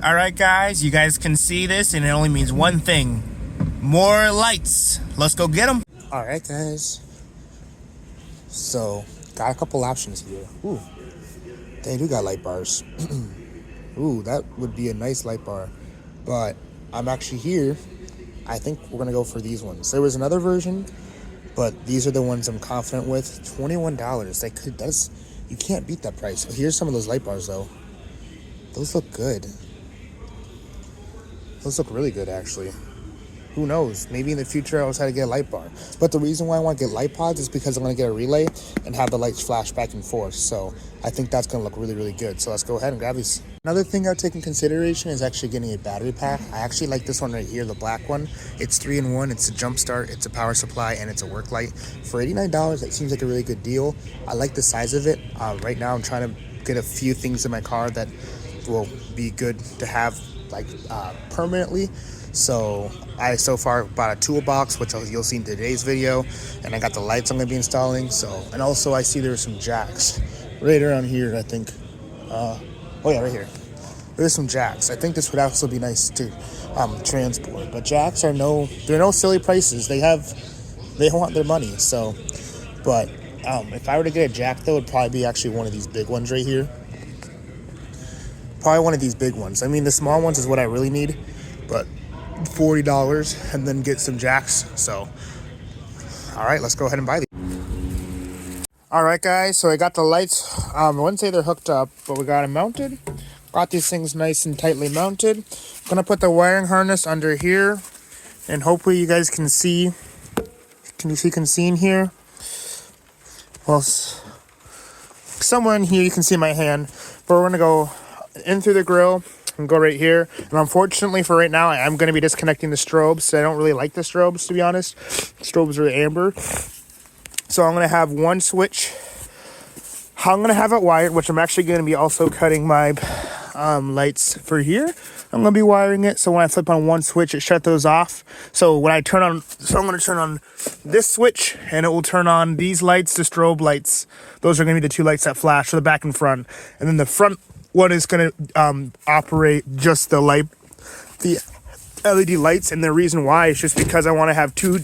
All right, guys, you guys can see this, and it only means one thing: more lights. Let's go get them. All right, guys. So, got a couple options here. Ooh, they do got light bars. Ooh, that would be a nice light bar. But I'm actually here. I think we're gonna go for these ones. There was another version, but these are the ones I'm confident with. $21. You can't beat that price. Here's some of those light bars though. Those look good. Those look really good, actually. Who knows? Maybe in the future I'll try to get a light bar. But the reason why I want to get light pods is because I'm going to get a relay and have the lights flash back and forth. So I think that's going to look really, really good. So let's go ahead and grab these. Another thing I'll take in consideration is actually getting a battery pack. I actually like this one right here, the black one. It's 3-in-1. It's a jump start, it's a power supply, and it's a work light. For $89, that seems like a really good deal. I like the size of it. Right now I'm trying to get a few things in my car that will be good to have permanently. So I so far bought a toolbox, which you'll see in today's video, and I got the lights I'm going to be installing. And also I see there's some jacks right around here, I think. Oh yeah, right here. There's some jacks. I think this would also be nice to transport. But jacks they're no silly prices. They want their money. So, but if I were to get a jack though, it'd probably be actually one of these big ones right here. Probably one of these big ones. I mean, the small ones is what I really need, but $40 and then get some jacks. So, all right, let's go ahead and buy these. All right, guys. So I got the lights. I wouldn't say they're hooked up, but we got them mounted. Got these things nice and tightly mounted. Gonna put the wiring harness under here, and hopefully you guys can see. Can you see in here? Well, somewhere in here you can see my hand. But we're gonna go in through the grill and go right here. And unfortunately for right now, I'm going to be disconnecting the strobes. I don't really like the strobes, to be honest. Strobes are amber. So I'm going to have one switch. I'm going to have it wired, which I'm actually going to be also cutting my lights for here. I'm going to be wiring it, so when I flip on one switch, it shut those off. So when I turn on, I'm going to turn on this switch, and it will turn on these lights, the strobe lights. Those are going to be the two lights that flash for the back and front. And then the front one is going to operate just the LED lights, and the reason why is just because I want to have two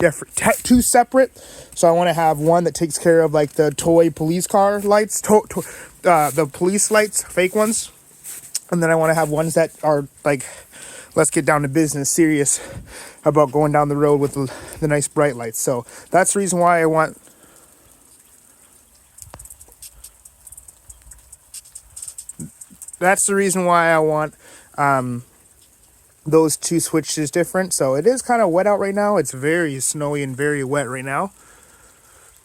separate. So I want to have one that takes care of like the toy police car lights, the police lights, fake ones, and then I want to have ones that are like, let's get down to business, serious about going down the road with the nice bright lights. So that's the reason why I want. That's the reason why I want those two switches different. So it is kind of wet out right now. It's very snowy and very wet right now.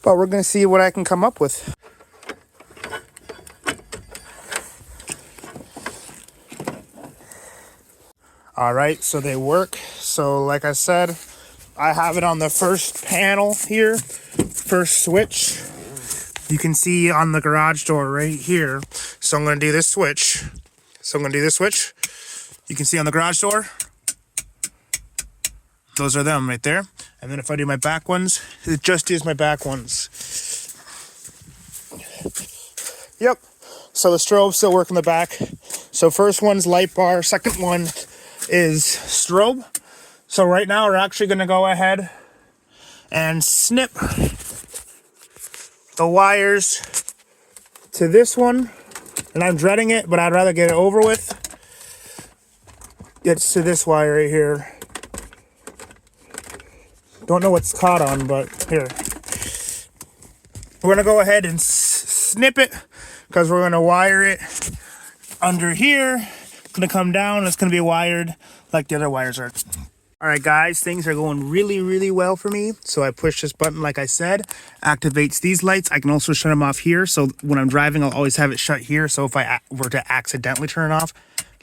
But we're going to see what I can come up with. All right, so they work. So like I said, I have it on the first panel here, first switch. You can see on the garage door right here. So I'm going to do this switch. You can see on the garage door. Those are them right there. And then if I do my back ones, it just is my back ones. Yep. So the strobe still work in the back. So first one's light bar. Second one is strobe. So right now we're actually going to go ahead and snip the wires to this one, and I'm dreading it, but I'd rather get it over with. It's to this wire right here. Don't know what's caught on, but here. We're gonna go ahead and snip it because we're gonna wire it under here. It's gonna come down. It's gonna be wired like the other wires are. All right, guys, things are going really, really well for me. So I push this button, like I said, activates these lights. I can also shut them off here. So when I'm driving, I'll always have it shut here. So if I were to accidentally turn it off,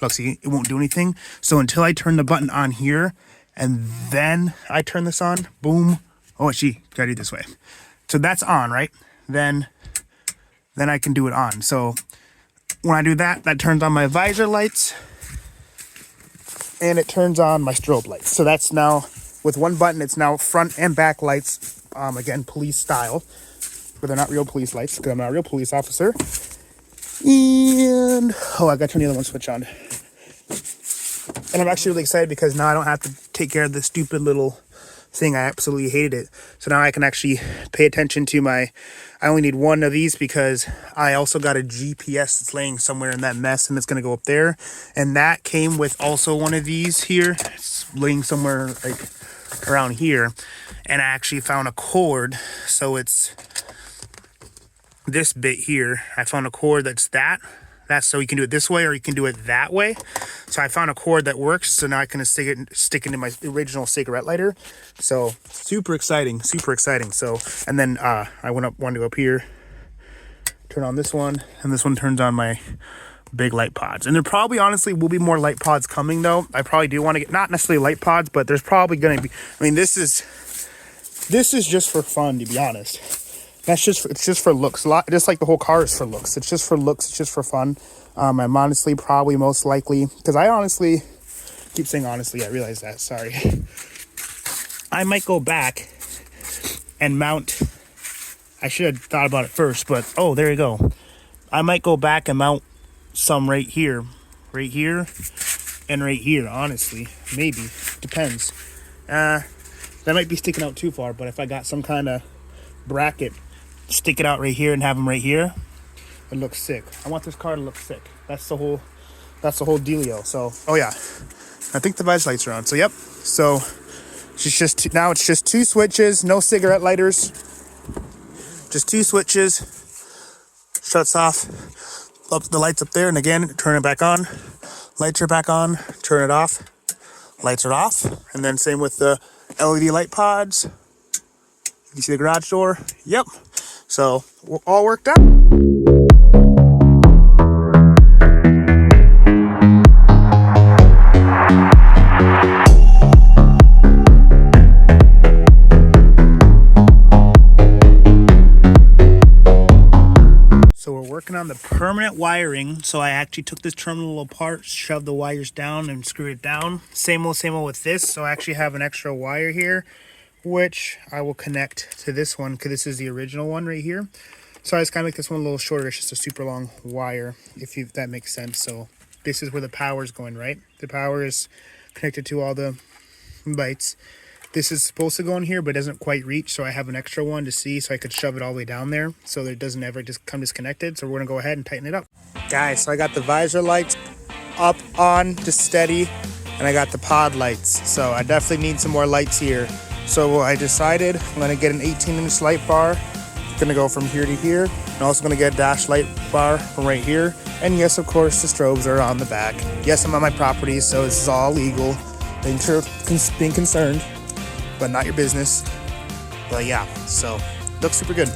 look, see, it won't do anything. So until I turn the button on here and then I turn this on, boom. Oh, gee, gotta do it this way. So that's on, right? Then I can do it on. So when I do that, that turns on my visor lights. And it turns on my strobe lights. So that's now, with one button, it's now front and back lights. Again, police style. But they're not real police lights, because I'm not a real police officer. And, oh, I got to turn the other one switch on. And I'm actually really excited because now I don't have to take care of this stupid little thing. I absolutely hated it. So now I can actually pay attention to I only need one of these because I also got a GPS that's laying somewhere in that mess, and it's going to go up there. And that came with also one of these here. It's laying somewhere like around here. And I actually found a cord. So it's this bit here. I found a cord that's so you can do it this way or you can do it that way. So I found a cord that works. So now I can stick into my original cigarette lighter. So super exciting. So, and then I wanted to go up here, turn on this one, and this one turns on my big light pods. And there probably honestly will be more light pods coming though. I probably do want to get, not necessarily light pods, but there's probably going to be, I mean, this is just for fun, to be honest. It's just for looks. Just like the whole car is for looks. It's just for looks. It's just for fun. I'm honestly probably most likely, because I honestly keep saying honestly. I realize that. Sorry. I might go back and mount. I should have thought about it first, but oh, there you go. I might go back and mount some right here, and right here. Honestly, maybe depends. That might be sticking out too far, but if I got some kind of bracket, stick it out right here and have them right here, it looks sick. I want this car to look sick. That's the whole dealio. So, oh yeah, I think the visor lights are on. So yep. So now it's just two switches, no cigarette lighters, just two switches. Shuts off. Up the lights up there, and again, turn it back on. Lights are back on. Turn it off. Lights are off, and then same with the LED light pods. You see the garage door? Yep. So we're all worked out. So we're working on the permanent wiring. So I actually took this terminal apart, shoved the wires down and screwed it down. Same old with this. So I actually have an extra wire here, which I will connect to this one because this is the original one right here. So I just kind of make this one a little shorter. It's just a super long wire, if that makes sense. So this is where the power is going, right? The power is connected to all the lights. This is supposed to go in here, but doesn't quite reach. So I have an extra one to see, so I could shove it all the way down there so that it doesn't ever just come disconnected. So we're gonna go ahead and tighten it up. Guys, so I got the visor lights up, on, just steady, and I got the pod lights. So I definitely need some more lights here. So I decided I'm going to get an 18-inch light bar. It's going to go from here to here. I'm also going to get a dash light bar from right here. And yes, of course, the strobes are on the back. Yes, I'm on my property, so this is all legal. Thanks for being concerned, but not your business. But yeah, so looks super good.